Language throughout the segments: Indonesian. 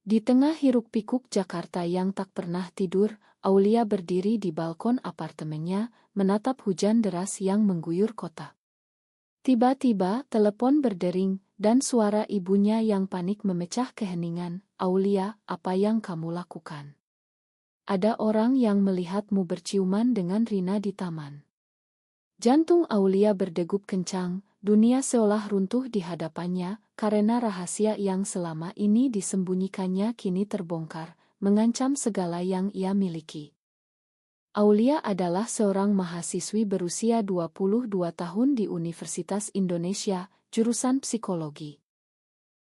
Di tengah hiruk-pikuk Jakarta yang tak pernah tidur, Aulia berdiri di balkon apartemennya, menatap hujan deras yang mengguyur kota. Tiba-tiba, telepon berdering, dan suara ibunya yang panik memecah keheningan. "Aulia, apa yang kamu lakukan? Ada orang yang melihatmu berciuman dengan Rina di taman." Jantung Aulia berdegup kencang, dunia seolah runtuh di hadapannya, karena rahasia yang selama ini disembunyikannya kini terbongkar, mengancam segala yang ia miliki. Aulia adalah seorang mahasiswi berusia 22 tahun di Universitas Indonesia, jurusan psikologi.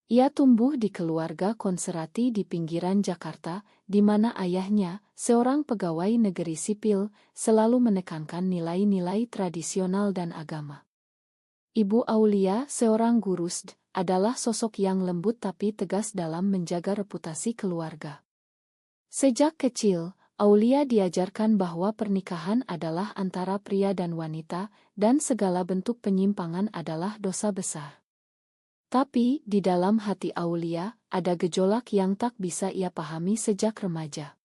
Ia tumbuh di keluarga konservatif di pinggiran Jakarta, di mana ayahnya, seorang pegawai negeri sipil, selalu menekankan nilai-nilai tradisional dan agama. Ibu Aulia, seorang guru SD, adalah sosok yang lembut tapi tegas dalam menjaga reputasi keluarga. Sejak kecil, Aulia diajarkan bahwa pernikahan adalah antara pria dan wanita, dan segala bentuk penyimpangan adalah dosa besar. Tapi, di dalam hati Aulia, ada gejolak yang tak bisa ia pahami sejak remaja.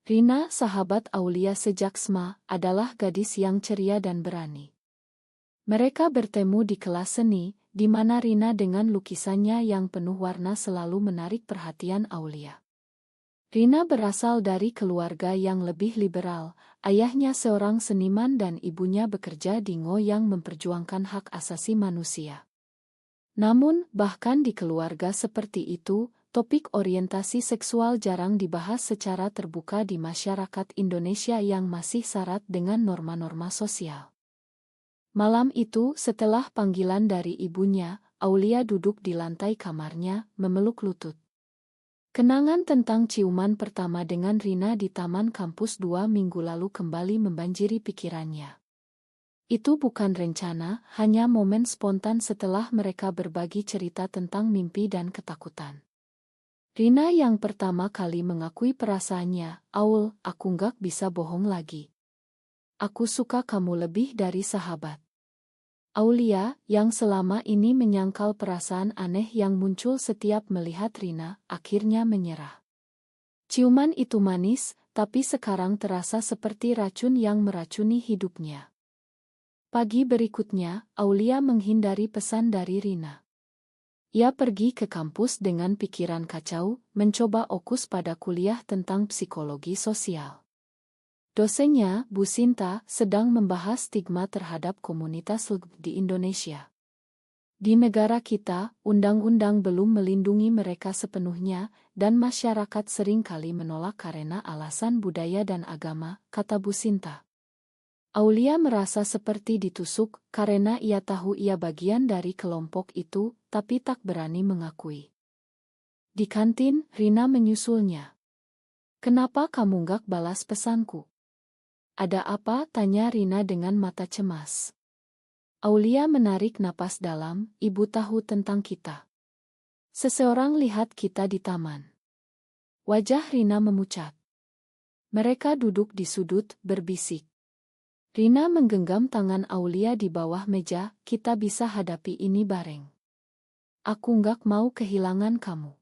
Rina, sahabat Aulia sejak SMA, adalah gadis yang ceria dan berani. Mereka bertemu di kelas seni, di mana Rina dengan lukisannya yang penuh warna selalu menarik perhatian Aulia. Rina berasal dari keluarga yang lebih liberal, ayahnya seorang seniman dan ibunya bekerja di NGO yang memperjuangkan hak asasi manusia. Namun, bahkan di keluarga seperti itu, topik orientasi seksual jarang dibahas secara terbuka di masyarakat Indonesia yang masih syarat dengan norma-norma sosial. Malam itu, setelah panggilan dari ibunya, Aulia duduk di lantai kamarnya, memeluk lutut. Kenangan tentang ciuman pertama dengan Rina di taman kampus 2 minggu lalu kembali membanjiri pikirannya. Itu bukan rencana, hanya momen spontan setelah mereka berbagi cerita tentang mimpi dan ketakutan. Rina yang pertama kali mengakui perasaannya, "Aul, aku nggak bisa bohong lagi. Aku suka kamu lebih dari sahabat." Aulia, yang selama ini menyangkal perasaan aneh yang muncul setiap melihat Rina, akhirnya menyerah. Ciuman itu manis, tapi sekarang terasa seperti racun yang meracuni hidupnya. Pagi berikutnya, Aulia menghindari pesan dari Rina. Ia pergi ke kampus dengan pikiran kacau, mencoba fokus pada kuliah tentang psikologi sosial. Dosennya, Bu Sinta, sedang membahas stigma terhadap komunitas LGBT di Indonesia. Di negara kita, undang-undang belum melindungi mereka sepenuhnya, dan masyarakat seringkali menolak karena alasan budaya dan agama, kata Bu Sinta. Aulia merasa seperti ditusuk karena ia tahu ia bagian dari kelompok itu, tapi tak berani mengakui. Di kantin, Rina menyusulnya. "Kenapa kamu gak balas pesanku?" "Ada apa?" tanya Rina dengan mata cemas. Aulia menarik napas dalam, "Ibu tahu tentang kita. Seseorang lihat kita di taman." Wajah Rina memucat. Mereka duduk di sudut, berbisik. Rina menggenggam tangan Aulia di bawah meja, "Kita bisa hadapi ini bareng. Aku nggak mau kehilangan kamu."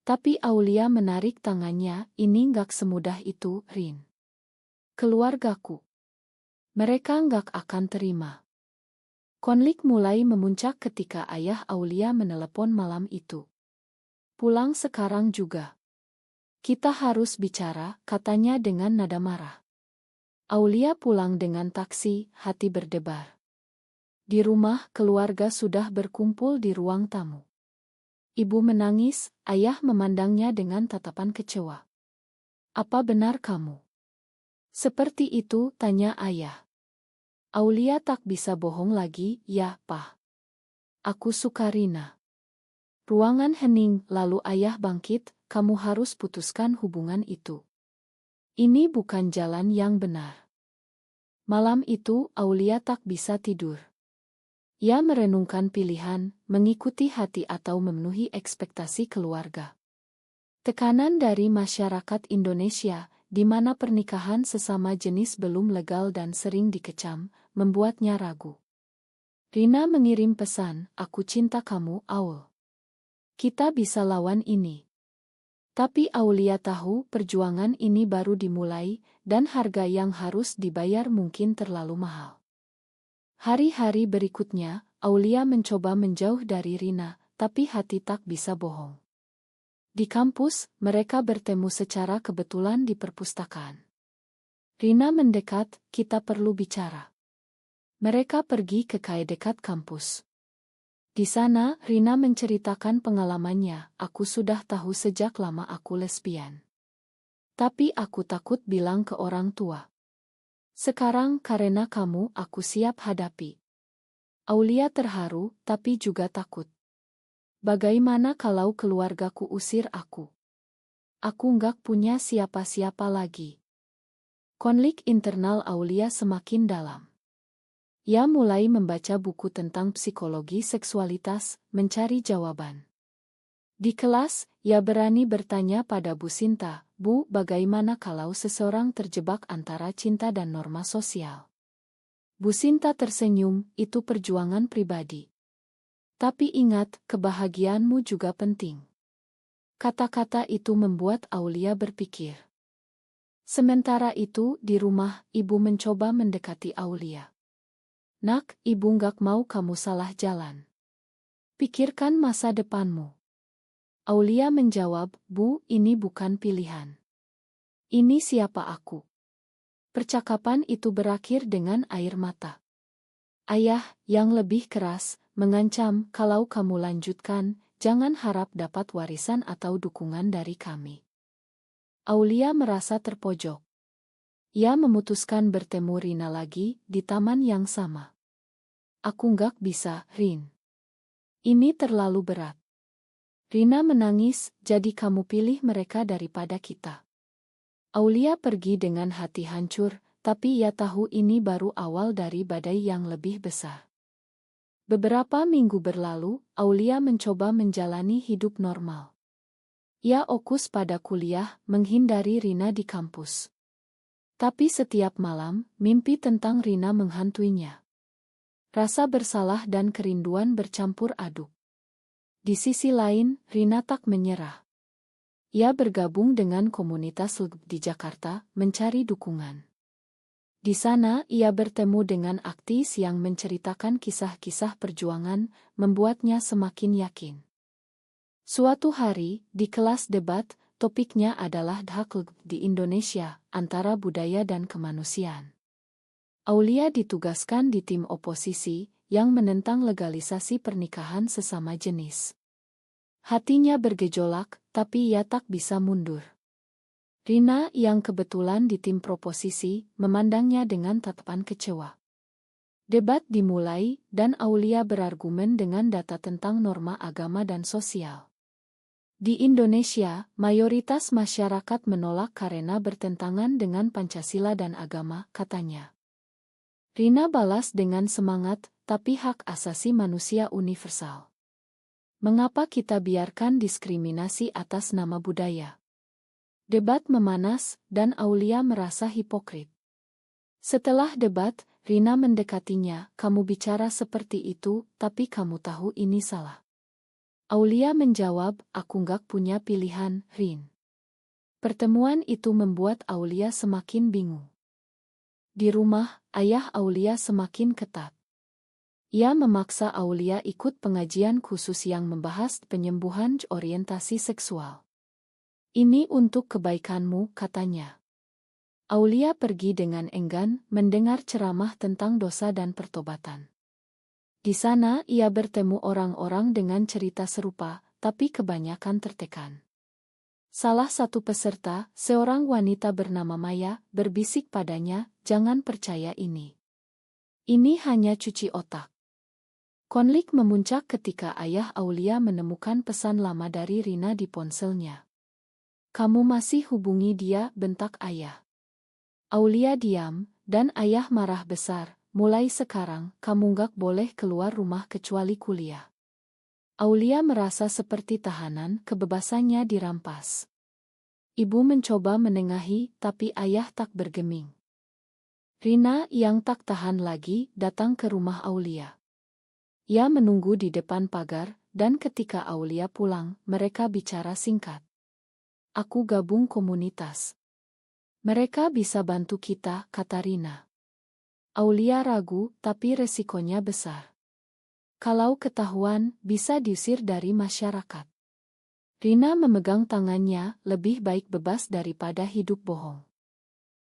Tapi Aulia menarik tangannya, "Ini nggak semudah itu, Rin. Keluargaku. Mereka nggak akan terima." Konflik mulai memuncak ketika ayah Aulia menelepon malam itu. "Pulang sekarang juga. Kita harus bicara," katanya dengan nada marah. Aulia pulang dengan taksi, hati berdebar. Di rumah, keluarga sudah berkumpul di ruang tamu. Ibu menangis, ayah memandangnya dengan tatapan kecewa. "Apa benar kamu?" "Seperti itu," tanya ayah. Aulia tak bisa bohong lagi, "Ya, Pak. Aku suka Rina." Ruangan hening, lalu ayah bangkit, "Kamu harus putuskan hubungan itu. Ini bukan jalan yang benar." Malam itu, Aulia tak bisa tidur. Ia merenungkan pilihan, mengikuti hati atau memenuhi ekspektasi keluarga. Tekanan dari masyarakat Indonesia, di mana pernikahan sesama jenis belum legal dan sering dikecam, membuatnya ragu. Rina mengirim pesan, "Aku cinta kamu, Aul. Kita bisa lawan ini." Tapi Aulia tahu perjuangan ini baru dimulai, dan harga yang harus dibayar mungkin terlalu mahal. Hari-hari berikutnya, Aulia mencoba menjauh dari Rina, tapi hati tak bisa bohong. Di kampus, mereka bertemu secara kebetulan di perpustakaan. Rina mendekat, kita perlu bicara. Mereka pergi ke cafe dekat kampus. Di sana, Rina menceritakan pengalamannya, aku sudah tahu sejak lama aku lesbian. Tapi aku takut bilang ke orang tua. Sekarang karena kamu, aku siap hadapi. Aulia terharu, tapi juga takut. Bagaimana kalau keluargaku usir aku? Aku nggak punya siapa-siapa lagi. Konflik internal Aulia semakin dalam. Ia mulai membaca buku tentang psikologi seksualitas, mencari jawaban. Di kelas, ia berani bertanya pada Bu Sinta, Bu, bagaimana kalau seseorang terjebak antara cinta dan norma sosial? Bu Sinta tersenyum, itu perjuangan pribadi. Tapi ingat, kebahagiaanmu juga penting. Kata-kata itu membuat Aulia berpikir. Sementara itu, di rumah, ibu mencoba mendekati Aulia. Nak, ibu nggak mau kamu salah jalan. Pikirkan masa depanmu. Aulia menjawab, Bu, ini bukan pilihan. Ini siapa aku. Percakapan itu berakhir dengan air mata. Ayah, yang lebih keras, mengancam, kalau kamu lanjutkan, jangan harap dapat warisan atau dukungan dari kami. Aulia merasa terpojok. Ia memutuskan bertemu Rina lagi, di taman yang sama. Aku nggak bisa, Rin. Ini terlalu berat. Rina menangis, jadi kamu pilih mereka daripada kita. Aulia pergi dengan hati hancur, tapi ia tahu ini baru awal dari badai yang lebih besar. Beberapa minggu berlalu, Aulia mencoba menjalani hidup normal. Ia fokus pada kuliah, menghindari Rina di kampus. Tapi setiap malam, mimpi tentang Rina menghantuinya. Rasa bersalah dan kerinduan bercampur aduk. Di sisi lain, Rina tak menyerah. Ia bergabung dengan komunitas LGBT di Jakarta, mencari dukungan. Di sana, ia bertemu dengan aktivis yang menceritakan kisah-kisah perjuangan, membuatnya semakin yakin. Suatu hari, di kelas debat, topiknya adalah hak LGBT di Indonesia, antara budaya dan kemanusiaan. Aulia ditugaskan di tim oposisi, yang menentang legalisasi pernikahan sesama jenis. Hatinya bergejolak, tapi ia tak bisa mundur. Rina, yang kebetulan di tim proposisi, memandangnya dengan tatapan kecewa. Debat dimulai, dan Aulia berargumen dengan data tentang norma agama dan sosial. Di Indonesia, mayoritas masyarakat menolak karena bertentangan dengan Pancasila dan agama, katanya. Rina balas dengan semangat, tapi hak asasi manusia universal. Mengapa kita biarkan diskriminasi atas nama budaya? Debat memanas, dan Aulia merasa hipokrit. Setelah debat, Rina mendekatinya, kamu bicara seperti itu, tapi kamu tahu ini salah. Aulia menjawab, aku nggak punya pilihan, Rin. Pertemuan itu membuat Aulia semakin bingung. Di rumah, ayah Aulia semakin ketat. Ia memaksa Aulia ikut pengajian khusus yang membahas penyembuhan orientasi seksual. Ini untuk kebaikanmu, katanya. Aulia pergi dengan enggan mendengar ceramah tentang dosa dan pertobatan. Di sana ia bertemu orang-orang dengan cerita serupa, tapi kebanyakan tertekan. Salah satu peserta, seorang wanita bernama Maya, berbisik padanya, jangan percaya ini. Ini hanya cuci otak. Konflik memuncak ketika ayah Aulia menemukan pesan lama dari Rina di ponselnya. Kamu masih hubungi dia, bentak ayah. Aulia diam, dan ayah marah besar, mulai sekarang kamu nggak boleh keluar rumah kecuali kuliah. Aulia merasa seperti tahanan, kebebasannya dirampas. Ibu mencoba menengahi, tapi ayah tak bergeming. Rina yang tak tahan lagi, datang ke rumah Aulia. Ia menunggu di depan pagar, dan ketika Aulia pulang, mereka bicara singkat. aku gabung komunitas. Mereka bisa bantu kita, kata Rina. Aulia ragu, tapi resikonya besar. Kalau ketahuan, bisa diusir dari masyarakat. Rina memegang tangannya, lebih baik bebas daripada hidup bohong.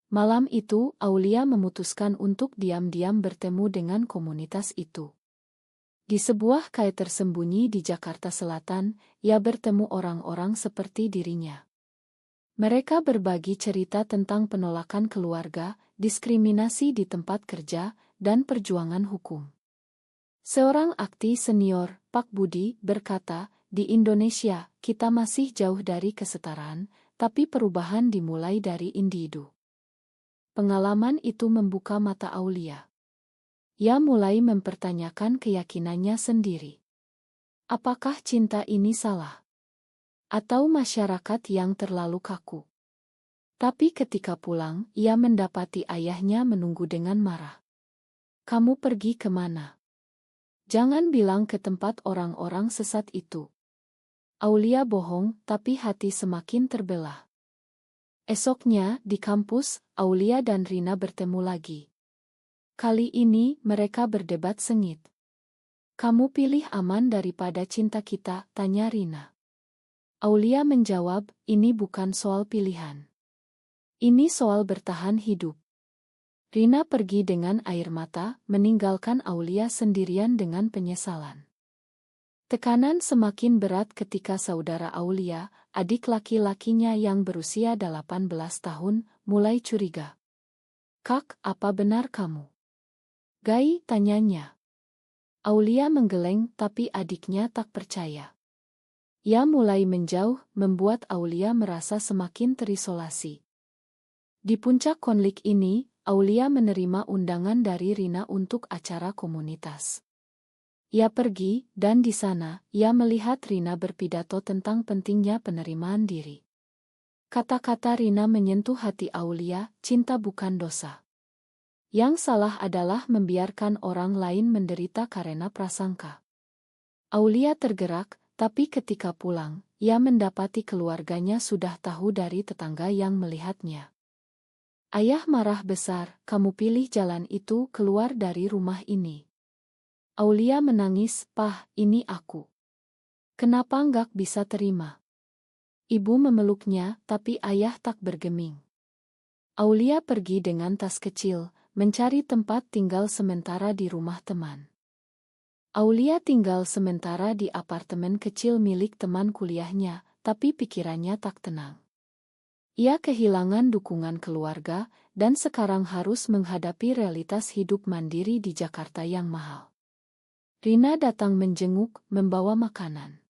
Malam itu, Aulia memutuskan untuk diam-diam bertemu dengan komunitas itu. Di sebuah kaya tersembunyi di Jakarta Selatan, ia bertemu orang-orang seperti dirinya. Mereka berbagi cerita tentang penolakan keluarga, diskriminasi di tempat kerja, dan perjuangan hukum. Seorang akti senior, Pak Budi, berkata, di Indonesia, kita masih jauh dari kesetaraan, tapi perubahan dimulai dari individu. Pengalaman itu membuka mata Aulia. Ia mulai mempertanyakan keyakinannya sendiri. Apakah cinta ini salah? Atau masyarakat yang terlalu kaku? Tapi ketika pulang, ia mendapati ayahnya menunggu dengan marah. Kamu pergi kemana? Jangan bilang ke tempat orang-orang sesat itu. Aulia bohong, tapi hati semakin terbelah. Esoknya, di kampus, Aulia dan Rina bertemu lagi. Kali ini, mereka berdebat sengit. Kamu pilih aman daripada cinta kita, tanya Rina. Aulia menjawab, ini bukan soal pilihan. Ini soal bertahan hidup. Rina pergi dengan air mata, meninggalkan Aulia sendirian dengan penyesalan. Tekanan semakin berat ketika saudara Aulia, adik laki-lakinya yang berusia 18 tahun, mulai curiga. Kak, apa benar kamu? Gai, tanyanya. Aulia menggeleng, tapi adiknya tak percaya. Ia mulai menjauh, membuat Aulia merasa semakin terisolasi. Di puncak konflik ini, Aulia menerima undangan dari Rina untuk acara komunitas. Ia pergi, dan di sana, ia melihat Rina berpidato tentang pentingnya penerimaan diri. Kata-kata Rina menyentuh hati Aulia, cinta bukan dosa. Yang salah adalah membiarkan orang lain menderita karena prasangka. Aulia tergerak, tapi ketika pulang, ia mendapati keluarganya sudah tahu dari tetangga yang melihatnya. Ayah marah besar, kamu pilih jalan itu keluar dari rumah ini. Aulia menangis, Pah, ini aku. Kenapa nggak bisa terima? Ibu memeluknya, tapi ayah tak bergeming. Aulia pergi dengan tas kecil, mencari tempat tinggal sementara di rumah teman. Aulia tinggal sementara di apartemen kecil milik teman kuliahnya, tapi pikirannya tak tenang. Ia kehilangan dukungan keluarga, dan sekarang harus menghadapi realitas hidup mandiri di Jakarta yang mahal. Rina datang menjenguk, membawa makanan.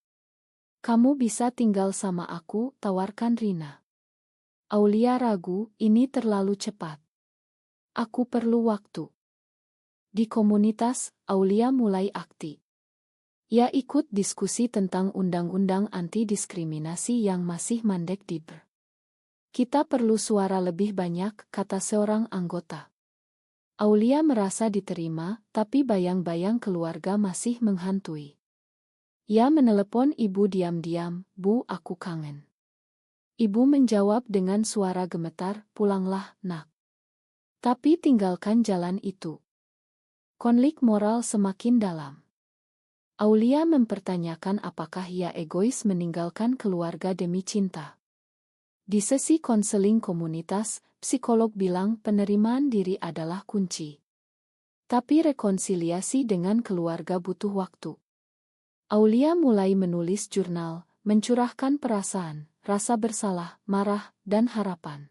Kamu bisa tinggal sama aku, tawarkan Rina. Aulia ragu, ini terlalu cepat. Aku perlu waktu. Di komunitas, Aulia mulai aktif. Ia ikut diskusi tentang undang-undang anti-diskriminasi yang masih mandek di BR. Kita perlu suara lebih banyak, kata seorang anggota. Aulia merasa diterima, tapi bayang-bayang keluarga masih menghantui. Ia menelepon ibu diam-diam, Bu, aku kangen. Ibu menjawab dengan suara gemetar, pulanglah, nak. Tapi tinggalkan jalan itu. Konflik moral semakin dalam. Aulia mempertanyakan apakah ia egois meninggalkan keluarga demi cinta. Di sesi konseling komunitas, psikolog bilang penerimaan diri adalah kunci. Tapi rekonsiliasi dengan keluarga butuh waktu. Aulia mulai menulis jurnal, mencurahkan perasaan, rasa bersalah, marah, dan harapan.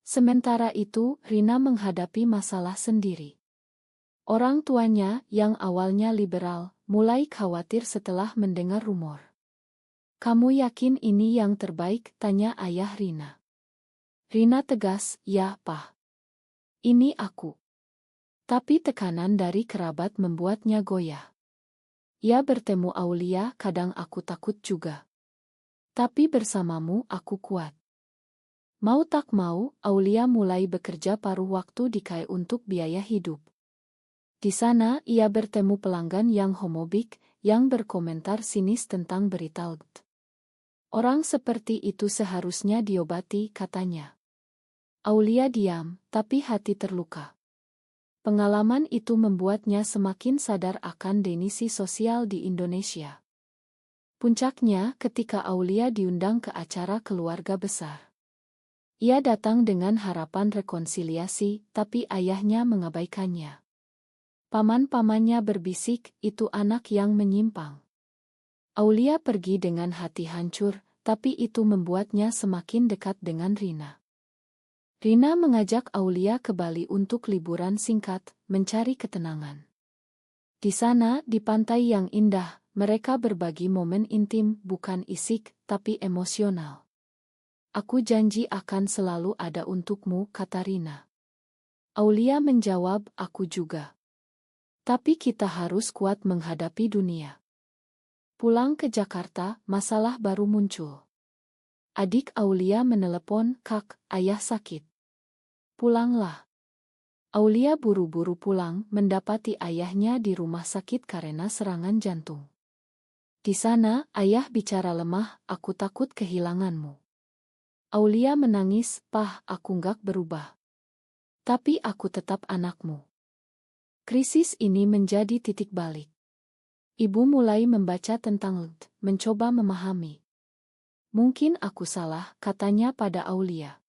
Sementara itu, Rina menghadapi masalah sendiri. Orang tuanya, yang awalnya liberal, mulai khawatir setelah mendengar rumor. Kamu yakin ini yang terbaik? Tanya ayah Rina. Rina tegas, ya, Pak. Ini aku. Tapi tekanan dari kerabat membuatnya goyah. Ia bertemu Aulia, kadang aku takut juga. Tapi bersamamu aku kuat. Mau tak mau, Aulia mulai bekerja paruh waktu di KAI untuk biaya hidup. Di sana, ia bertemu pelanggan yang homofobik, yang berkomentar sinis tentang berita LGBT. Orang seperti itu seharusnya diobati, katanya. Aulia diam, tapi hati terluka. Pengalaman itu membuatnya semakin sadar akan denisi sosial di Indonesia. Puncaknya ketika Aulia diundang ke acara keluarga besar. Ia datang dengan harapan rekonsiliasi, tapi ayahnya mengabaikannya. Paman-pamannya berbisik, itu anak yang menyimpang. Aulia pergi dengan hati hancur, tapi itu membuatnya semakin dekat dengan Rina. Rina mengajak Aulia ke Bali untuk liburan singkat, mencari ketenangan. Di sana, di pantai yang indah, mereka berbagi momen intim, bukan isik, tapi emosional. Aku janji akan selalu ada untukmu, kata Rina. Aulia menjawab, aku juga. Tapi kita harus kuat menghadapi dunia. Pulang ke Jakarta, masalah baru muncul. Adik Aulia menelepon, Kak, ayah sakit. Pulanglah. Aulia buru-buru pulang, mendapati ayahnya di rumah sakit karena serangan jantung. Di sana, ayah bicara lemah, aku takut kehilanganmu. Aulia menangis, Pah, aku nggak berubah. Tapi aku tetap anakmu. Krisis ini menjadi titik balik. Ibu mulai membaca tentang Ld, mencoba memahami. Mungkin aku salah, katanya pada Aulia.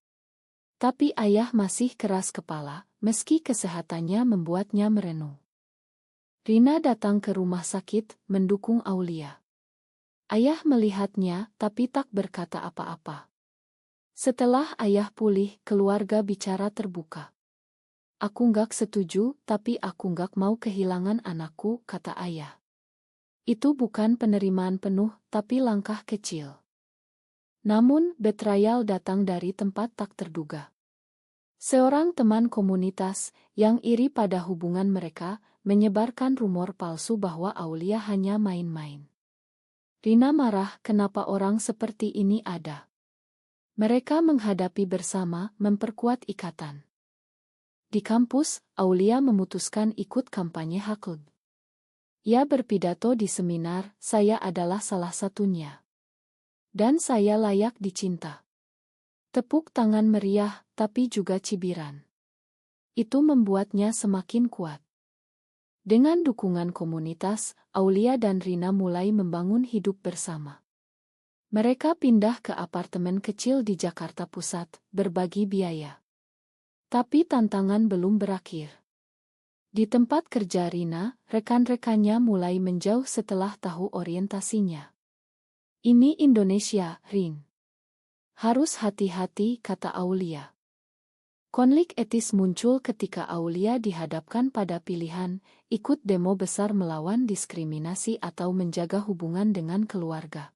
Tapi ayah masih keras kepala, meski kesehatannya membuatnya merenung. Rina datang ke rumah sakit, mendukung Aulia. Ayah melihatnya, tapi tak berkata apa-apa. Setelah ayah pulih, keluarga bicara terbuka. Aku nggak setuju, tapi aku nggak mau kehilangan anakku, kata ayah. Itu bukan penerimaan penuh, tapi langkah kecil. Namun, betrayal datang dari tempat tak terduga. Seorang teman komunitas, yang iri pada hubungan mereka, menyebarkan rumor palsu bahwa Aulia hanya main-main. Rina marah, kenapa orang seperti ini ada. Mereka menghadapi bersama, memperkuat ikatan. Di kampus, Aulia memutuskan ikut kampanye HAKLB. Ia berpidato di seminar, saya adalah salah satunya. Dan saya layak dicinta. Tepuk tangan meriah, tapi juga cibiran. Itu membuatnya semakin kuat. Dengan dukungan komunitas, Aulia dan Rina mulai membangun hidup bersama. Mereka pindah ke apartemen kecil di Jakarta Pusat, berbagi biaya. Tapi tantangan belum berakhir. Di tempat kerja Rina, rekan-rekannya mulai menjauh setelah tahu orientasinya. Ini Indonesia, Rin. Harus hati-hati, kata Aulia. Konflik etis muncul ketika Aulia dihadapkan pada pilihan, ikut demo besar melawan diskriminasi atau menjaga hubungan dengan keluarga.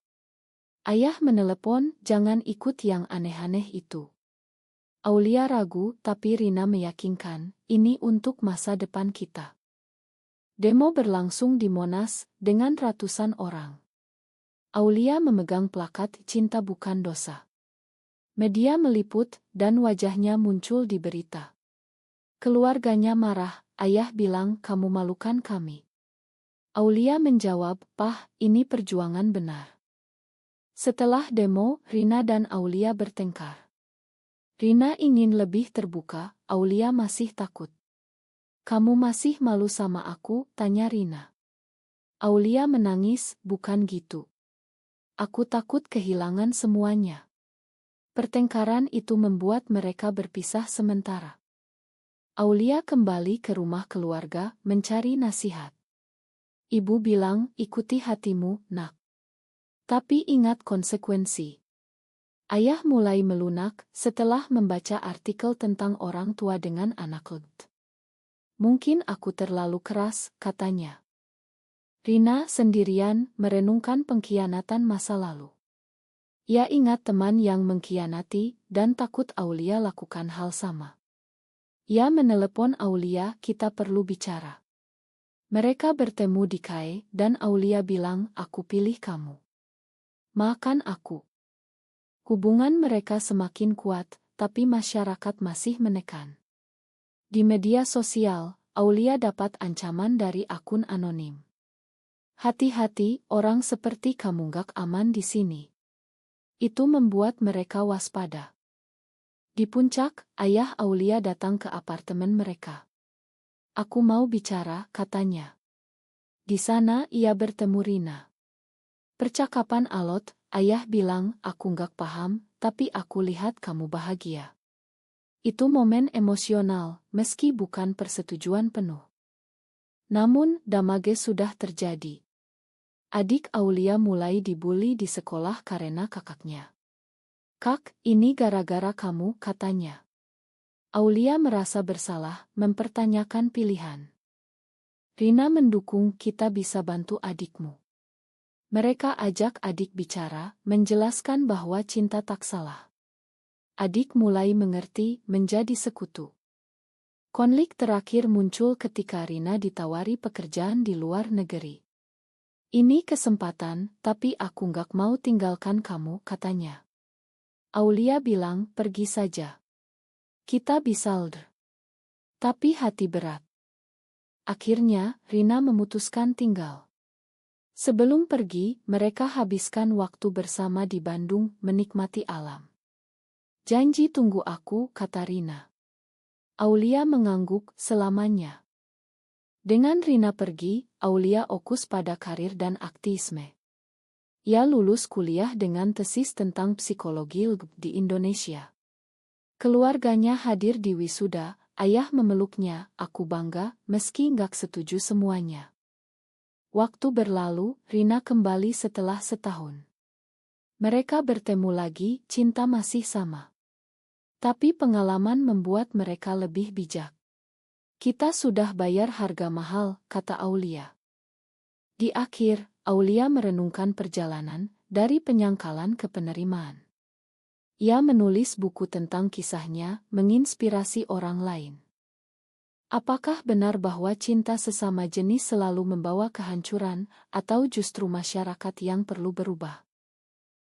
Ayah menelepon, jangan ikut yang aneh-aneh itu. Aulia ragu, tapi Rina meyakinkan, ini untuk masa depan kita. Demo berlangsung di Monas, dengan ratusan orang. Aulia memegang plakat Cinta Bukan Dosa. Media meliput, dan wajahnya muncul di berita. Keluarganya marah, ayah bilang kamu malukan kami. Aulia menjawab, Pah, ini perjuangan benar. Setelah demo, Rina dan Aulia bertengkar. Rina ingin lebih terbuka, Aulia masih takut. Kamu masih malu sama aku, tanya Rina. Aulia menangis, bukan gitu. Aku takut kehilangan semuanya. Pertengkaran itu membuat mereka berpisah sementara. Aulia kembali ke rumah keluarga, mencari nasihat. Ibu bilang, ikuti hatimu, nak. Tapi ingat konsekuensi. Ayah mulai melunak setelah membaca artikel tentang orang tua dengan anak LGBT. Mungkin aku terlalu keras, katanya. Rina sendirian merenungkan pengkhianatan masa lalu. Ia ingat teman yang mengkhianati dan takut Aulia lakukan hal sama. Ia menelepon Aulia, kita perlu bicara. Mereka bertemu di KAE dan Aulia bilang, aku pilih kamu. Maafkan aku. Hubungan mereka semakin kuat, tapi masyarakat masih menekan. Di media sosial, Aulia dapat ancaman dari akun anonim. Hati-hati, orang seperti kamu gak aman di sini. Itu membuat mereka waspada. Di puncak, ayah Aulia datang ke apartemen mereka. "Aku mau bicara," katanya. Di sana ia bertemu Rina. Percakapan alot, ayah bilang, "Aku nggak paham, tapi aku lihat kamu bahagia." Itu momen emosional, meski bukan persetujuan penuh. Namun, damage sudah terjadi. Adik Aulia mulai dibully di sekolah karena kakaknya. "Kak, ini gara-gara kamu," katanya. Aulia merasa bersalah, mempertanyakan pilihan. Rina mendukung, "Kita bisa bantu adikmu." Mereka ajak adik bicara, menjelaskan bahwa cinta tak salah. Adik mulai mengerti, menjadi sekutu. Konflik terakhir muncul ketika Rina ditawari pekerjaan di luar negeri. "Ini kesempatan, tapi aku nggak mau tinggalkan kamu," katanya. Aulia bilang, "Pergi saja. Kita bisa LDR." Tapi hati berat. Akhirnya, Rina memutuskan tinggal. Sebelum pergi, mereka habiskan waktu bersama di Bandung, menikmati alam. "Janji tunggu aku," kata Rina. Aulia mengangguk, "Selamanya." Dengan Rina pergi, Aulia fokus pada karir dan aktivisme. Ia lulus kuliah dengan tesis tentang psikologi di Indonesia. Keluarganya hadir di wisuda, ayah memeluknya, "Aku bangga, meski nggak setuju semuanya." Waktu berlalu, Rina kembali setelah setahun. Mereka bertemu lagi, cinta masih sama. Tapi pengalaman membuat mereka lebih bijak. "Kita sudah bayar harga mahal," kata Aulia. Di akhir, Aulia merenungkan perjalanan, dari penyangkalan ke penerimaan. Ia menulis buku tentang kisahnya, menginspirasi orang lain. Apakah benar bahwa cinta sesama jenis selalu membawa kehancuran, atau justru masyarakat yang perlu berubah?